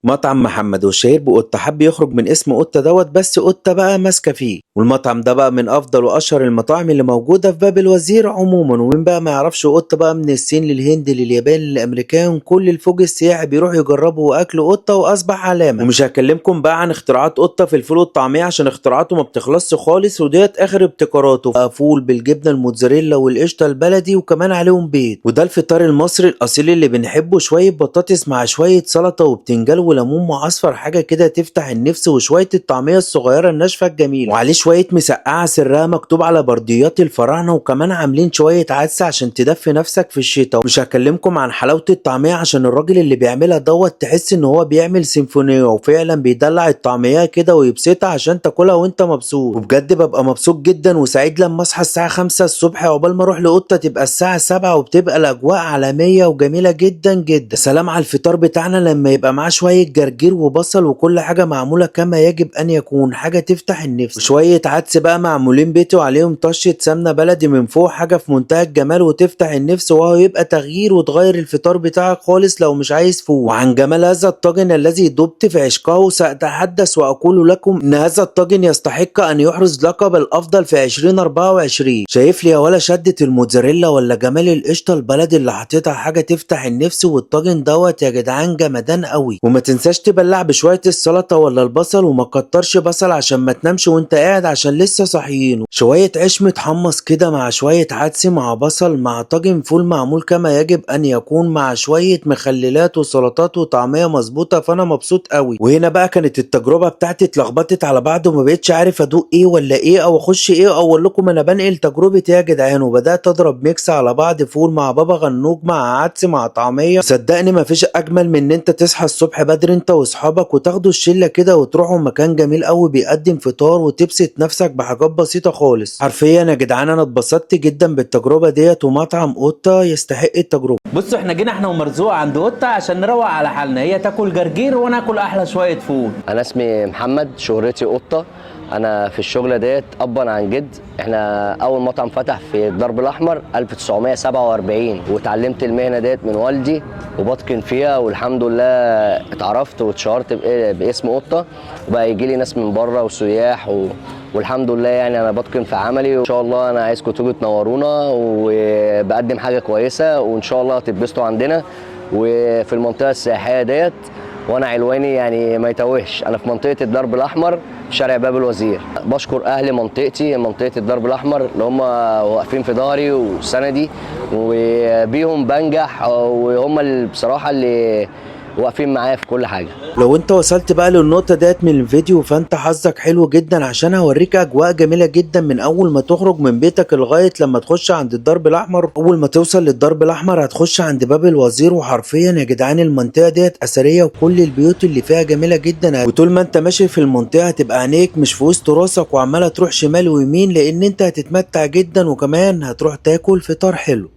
مطعم محمد والشهير بقطة حب يخرج من اسم قطة بس قطة بقى ماسكة فيه، والمطعم ده بقى من أفضل وأشهر المطاعم اللي موجودة في باب الوزير عموما. ومين بقى ما يعرفش قطة بقى؟ من الصين للهند لليابان للأمريكان، كل الفوج السياحي بيروح يجربوا أكل قطة وأصبح علامة. ومش هكلمكم بقى عن اختراعات قطة في الفول والطعمية عشان اختراعاته ما بتخلصش خالص، وديت آخر ابتكاراته بقى فول بالجبنة الموتزاريلا والقشطة البلدي وكمان عليهم بيض. وده الفطار المصري الأصيل اللي بنحبه، شوية بطاطس مع شوية سلطة وبتنجان وليمون معصفر، حاجه كده تفتح النفس، وشويه الطعميه الصغيره الناشفه الجميله، وعليه شويه مسقعه سرها مكتوب على برديات الفراعنه، وكمان عاملين شويه عدس عشان تدفي نفسك في الشتاء. مش هكلمكم عن حلاوه الطعميه عشان الراجل اللي بيعملها تحس ان هو بيعمل سيمفونيه، وفعلا بيدلع الطعميه كده ويبسطها عشان تاكلها وانت مبسوط. وبجد ببقى مبسوط جدا وسعيد لما اصحى الساعه 5 الصبح عقبال ما اروح لقطه تبقى الساعه 7، وبتبقى الاجواء عالميه وجميله جدا جدا. سلام على الفطار بتاعنا لما يبقى معاه شويه جرجير وبصل وكل حاجة معمولة كما يجب أن يكون، حاجة تفتح النفس. وشوية عدس بقى معمولين بيتي وعليهم طشة سمنة بلدي من فوق، حاجة في منتهى الجمال وتفتح النفس، وهو يبقى تغيير وتغير الفطار بتاعك خالص لو مش عايز فوق. وعن جمال هذا الطاجن الذي دبت في عشقه سأتحدث وأقول لكم إن هذا الطاجن يستحق أن يحرز لقب الأفضل في 2024. شايف لي يا ولا شدة الموتزاريلا ولا جمال القشطة البلدي اللي حطيتها، حاجة تفتح النفس. والطاجن يا جدعان جمدان قوي. وما تنساش تبلع بشوية السلطة ولا البصل، وما كترش بصل عشان ما تنامش وانت قاعد عشان لسه صاحيين. شوية عيش متحمص كده مع شوية عدس مع بصل مع طاجن فول معمول كما يجب ان يكون، مع شوية مخللات وسلطات وطعمية مظبوطة. فانا مبسوط قوي. وهنا بقى كانت التجربة بتاعتي اتلخبطت على بعض وما بقتش عارف ادوق ايه ولا ايه او اخش ايه او اقول لكم انا بنقل تجربتي يا جدعان. وبدات اضرب ميكس على بعض، فول مع بابا غنوج مع عدس مع طعمية. صدقني مفيش اجمل من ان انت تصحى الصبح بدري انت واصحابك وتاخدوا الشله كده وتروحوا مكان جميل قوي بيقدم فطار وتبسط نفسك بحاجات بسيطه خالص. حرفيا يا جدعان انا اتبسطت جدا بالتجربه ديت، ومطعم قطه يستحق التجربه. بصوا احنا جينا احنا ومرزوق عند قطه عشان نروق على حالنا، هي تاكل جرجير وانا اكل احلى شويه فول. انا اسمي محمد، شهرتي قطه. انا في الشغله ديت ابا عن جد. احنا اول مطعم فتح في الدرب الاحمر 1947، واتعلمت المهنه ديت من والدي وبتقن فيها، والحمد لله اتعرفت واتشهرت باسم قطه، وبقى يجي لي ناس من بره وسياح والحمد لله يعني انا بتقن في عملي. وان شاء الله انا عايزكم تيجوا تنورونا، وبقدم حاجه كويسه وان شاء الله تتبسطوا عندنا وفي المنطقه السياحيه ديت. وانا علواني يعني ما يتوهش، انا في منطقه الدرب الاحمر في شارع باب الوزير. بشكر اهل منطقه الدرب الاحمر اللي هم واقفين في ظهري وسندي، وبيهم بنجح، وهم اللي بصراحه اللي واقفين معايا في كل حاجه. لو انت وصلت بقى للنقطه ديت من الفيديو فانت حظك حلو جدا، عشان هوريك اجواء جميله جدا من اول ما تخرج من بيتك لغايه لما تخش عند الدرب الاحمر. اول ما توصل للدرب الاحمر هتخش عند باب الوزير، وحرفيا يا جدعان المنطقه ديت اثريه وكل البيوت اللي فيها جميله جدا. وطول ما انت ماشي في المنطقه هتبقى عينيك مش في وسط راسك وعماله تروح شمال ويمين، لان انت هتتمتع جدا وكمان هتروح تاكل فطار حلو.